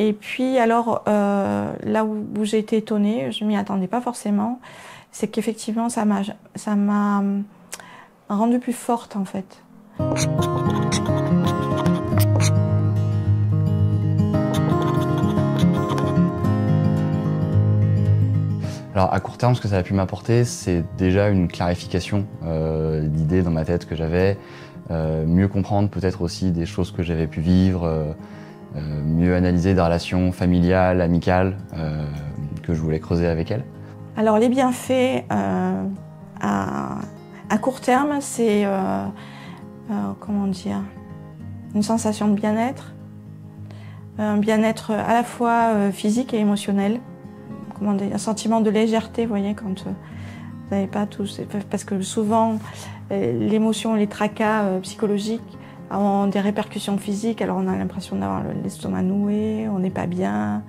Et puis alors, là où j'ai été étonnée, je m'y attendais pas forcément, c'est qu'effectivement ça m'a rendue plus forte en fait. Alors à court terme, ce que ça a pu m'apporter, c'est déjà une clarification d'idées dans ma tête que j'avais, mieux comprendre peut-être aussi des choses que j'avais pu vivre, mieux analyser des relations familiales, amicales que je voulais creuser avec elle. Alors les bienfaits à court terme, c'est comment dire, une sensation de bien-être, un bien-être à la fois physique et émotionnel. Comment dire, un sentiment de légèreté, vous voyez, quand vous n'avez pas tout, parce que souvent l'émotion et les tracas psychologiques ont des répercussions physiques. Alors on a l'impression d'avoir l'estomac noué, on n'est pas bien,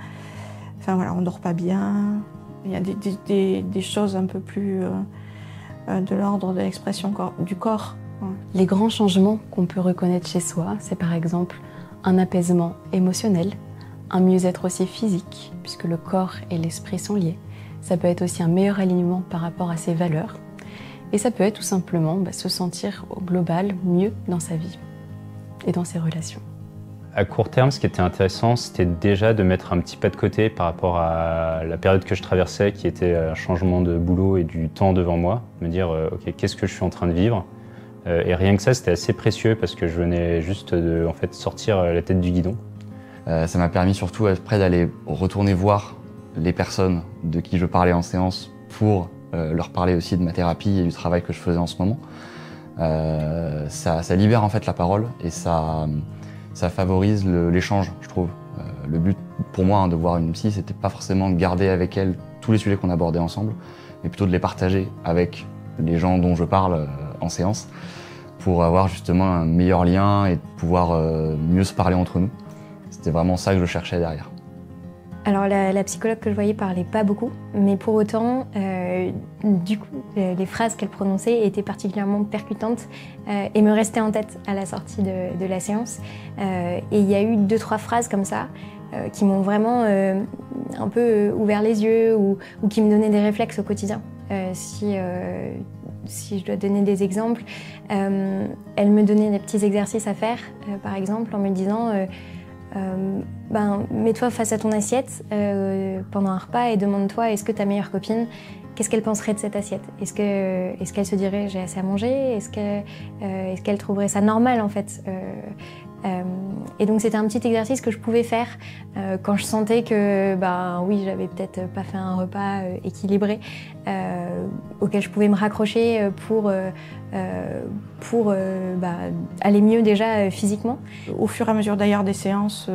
enfin voilà, on dort pas bien. Il y a des choses un peu plus de l'ordre de l'expression du corps. Ouais. Les grands changements qu'on peut reconnaître chez soi, c'est par exemple un apaisement émotionnel, un mieux-être aussi physique, puisque le corps et l'esprit sont liés. Ça peut être aussi un meilleur alignement par rapport à ses valeurs. Et ça peut être tout simplement se sentir au global mieux dans sa vie et dans ses relations. À court terme, ce qui était intéressant, c'était déjà de mettre un petit pas de côté par rapport à la période que je traversais, qui était un changement de boulot et du temps devant moi. Me dire, ok, qu'est-ce que je suis en train de vivre ? Et rien que ça, c'était assez précieux parce que je venais juste de sortir la tête du guidon. Ça m'a permis surtout après d'aller retourner voir les personnes de qui je parlais en séance pour leur parler aussi de ma thérapie et du travail que je faisais en ce moment. Ça libère en fait la parole et ça favorise l'échange, je trouve. Le but pour moi de voir une psy, c'était pas forcément de garder avec elle tous les sujets qu'on abordait ensemble, mais plutôt de les partager avec les gens dont je parle en séance pour avoir justement un meilleur lien et pouvoir mieux se parler entre nous. C'était vraiment ça que je cherchais derrière. Alors la psychologue que je voyais parlait pas beaucoup, mais pour autant, du coup, les phrases qu'elle prononçait étaient particulièrement percutantes et me restaient en tête à la sortie de la séance. Et il y a eu 2-3 phrases comme ça qui m'ont vraiment un peu ouvert les yeux ou qui me donnaient des réflexes au quotidien. Si je dois donner des exemples, elle me donnait des petits exercices à faire, par exemple, en me disant mets-toi face à ton assiette pendant un repas et demande-toi est-ce que ta meilleure copine, qu'est-ce qu'elle penserait de cette assiette ? Est-ce qu'elle se dirait j'ai assez à manger ? Est-ce qu'elle trouverait ça normal en fait ? Et donc c'était un petit exercice que je pouvais faire quand je sentais que oui, j'avais peut-être pas fait un repas équilibré auquel je pouvais me raccrocher pour aller mieux déjà physiquement. Au fur et à mesure d'ailleurs des séances,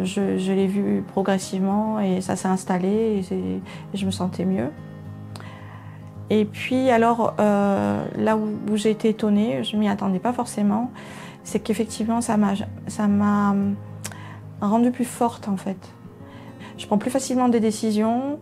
je l'ai vu progressivement et ça s'est installé et je me sentais mieux. Et puis alors, là où j'ai été étonnée, je m'y attendais pas forcément, c'est qu'effectivement ça m'a rendue plus forte en fait. Je prends plus facilement des décisions,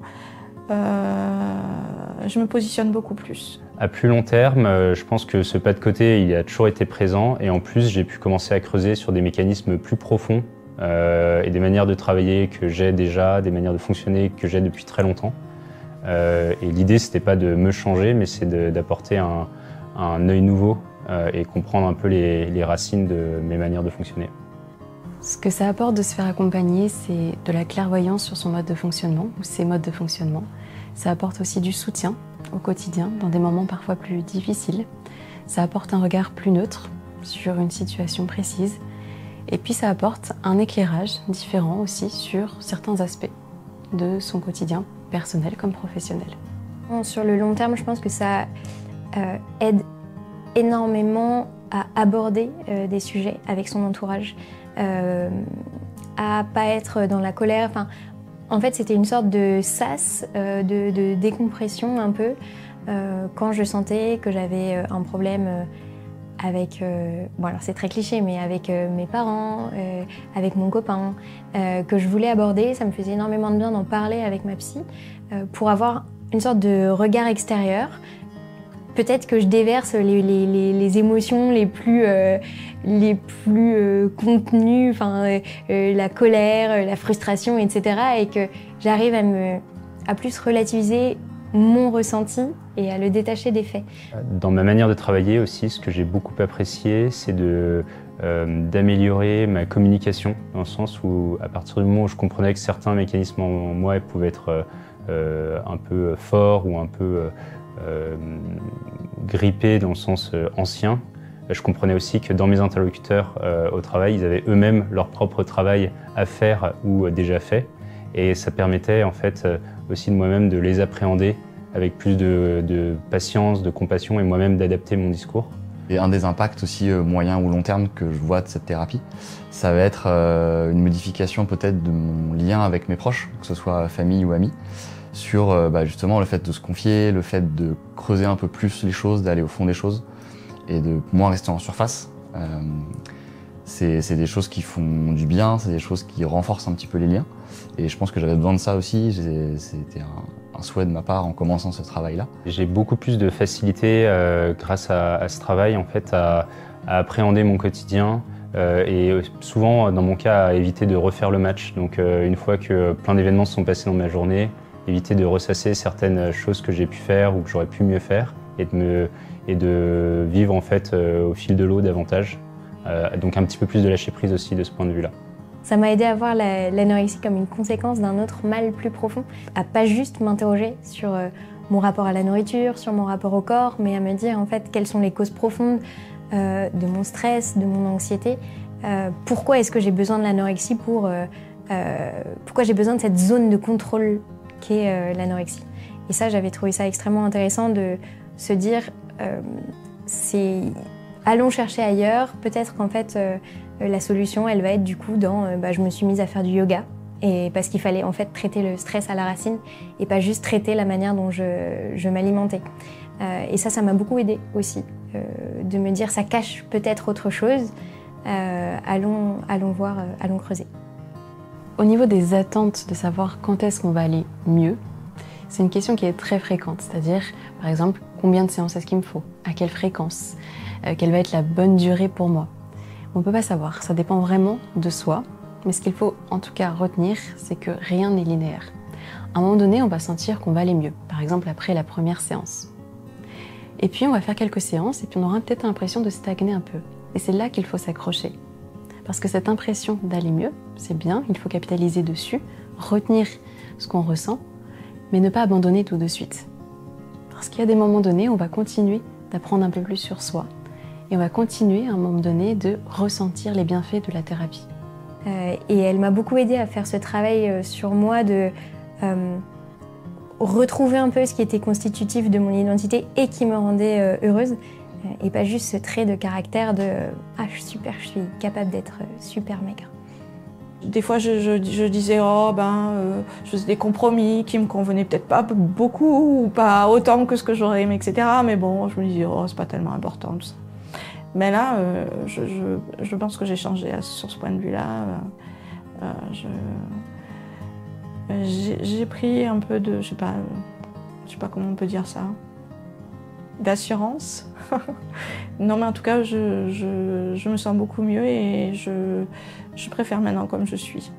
je me positionne beaucoup plus. À plus long terme, je pense que ce pas de côté, il a toujours été présent et en plus j'ai pu commencer à creuser sur des mécanismes plus profonds et des manières de travailler que j'ai déjà, des manières de fonctionner que j'ai depuis très longtemps. Et l'idée c'était pas de me changer, mais c'est d'apporter un œil nouveau et comprendre un peu les racines de mes manières de fonctionner. Ce que ça apporte de se faire accompagner, c'est de la clairvoyance sur son mode de fonctionnement ou ses modes de fonctionnement. Ça apporte aussi du soutien au quotidien, dans des moments parfois plus difficiles. Ça apporte un regard plus neutre sur une situation précise. Et puis ça apporte un éclairage différent aussi sur certains aspects de son quotidien, personnel comme professionnel. Sur le long terme, je pense que ça aide énormément à aborder des sujets avec son entourage, à pas être dans la colère. En fait, c'était une sorte de sas, de décompression un peu, quand je sentais que j'avais un problème avec, alors c'est très cliché, mais avec mes parents, avec mon copain, que je voulais aborder. Ça me faisait énormément de bien d'en parler avec ma psy, pour avoir une sorte de regard extérieur peut-être que je déverse les émotions les plus contenues, enfin, la colère, la frustration, etc. Et que j'arrive à plus relativiser mon ressenti et à le détacher des faits. Dans ma manière de travailler aussi, ce que j'ai beaucoup apprécié, c'est d'améliorer ma communication, dans le sens où à partir du moment où je comprenais que certains mécanismes en moi pouvaient être un peu forts ou un peu grippés dans le sens ancien, je comprenais aussi que dans mes interlocuteurs au travail, ils avaient eux-mêmes leur propre travail à faire ou déjà fait, et ça permettait en fait aussi de moi-même de les appréhender avec plus de patience, de compassion, et moi-même d'adapter mon discours. Et un des impacts aussi moyen ou long terme que je vois de cette thérapie, ça va être une modification peut-être de mon lien avec mes proches, que ce soit famille ou amis, sur justement le fait de se confier, le fait de creuser un peu plus les choses, d'aller au fond des choses et de moins rester en surface. C'est des choses qui font du bien, c'est des choses qui renforcent un petit peu les liens. Et je pense que j'avais besoin de ça aussi. C'était un souhait de ma part en commençant ce travail-là. J'ai beaucoup plus de facilité grâce à ce travail en fait à appréhender mon quotidien et souvent dans mon cas à éviter de refaire le match. Donc une fois que plein d'événements se sont passés dans ma journée, éviter de ressasser certaines choses que j'ai pu faire ou que j'aurais pu mieux faire et de vivre en fait au fil de l'eau davantage. Donc un petit peu plus de lâcher prise aussi de ce point de vue-là. Ça m'a aidé à voir l'anorexie comme une conséquence d'un autre mal plus profond, à pas juste m'interroger sur mon rapport à la nourriture, sur mon rapport au corps, mais à me dire en fait quelles sont les causes profondes de mon stress, de mon anxiété. Pourquoi est-ce que j'ai besoin de l'anorexie pourquoi j'ai besoin de cette zone de contrôle qu'est l'anorexie. Et ça, j'avais trouvé ça extrêmement intéressant de se dire allons chercher ailleurs, peut-être qu'en fait la solution elle va être du coup dans je me suis mise à faire du yoga et parce qu'il fallait en fait traiter le stress à la racine et pas juste traiter la manière dont je m'alimentais. Et ça m'a beaucoup aidée aussi de me dire ça cache peut-être autre chose, allons voir, allons creuser. Au niveau des attentes de savoir quand est-ce qu'on va aller mieux, c'est une question qui est très fréquente, c'est-à-dire par exemple combien de séances est-ce qu'il me faut, à quelle fréquence, quelle va être la bonne durée pour moi. On ne peut pas savoir, ça dépend vraiment de soi, mais ce qu'il faut en tout cas retenir, c'est que rien n'est linéaire. À un moment donné, on va sentir qu'on va aller mieux, par exemple après la première séance. Et puis on va faire quelques séances et puis on aura peut-être l'impression de stagner un peu. Et c'est là qu'il faut s'accrocher. Parce que cette impression d'aller mieux, c'est bien, il faut capitaliser dessus, retenir ce qu'on ressent, mais ne pas abandonner tout de suite. Parce qu'il y a des moments donnés, on va continuer d'apprendre un peu plus sur soi et on va continuer à un moment donné de ressentir les bienfaits de la thérapie. Et elle m'a beaucoup aidée à faire ce travail sur moi, de retrouver un peu ce qui était constitutif de mon identité et qui me rendait heureuse. Et pas juste ce trait de caractère de « Ah, je suis capable d'être super maigre ». Des fois, je disais je faisais des compromis qui me convenaient peut-être pas beaucoup ou pas autant que ce que j'aurais aimé, etc. Mais bon, je me disais « c'est pas tellement important tout ça ». Mais là, je pense que j'ai changé sur ce point de vue-là. J'ai pris un peu de, je sais pas comment on peut dire ça, d'assurance. Non, mais en tout cas, je me sens beaucoup mieux et je préfère maintenant comme je suis.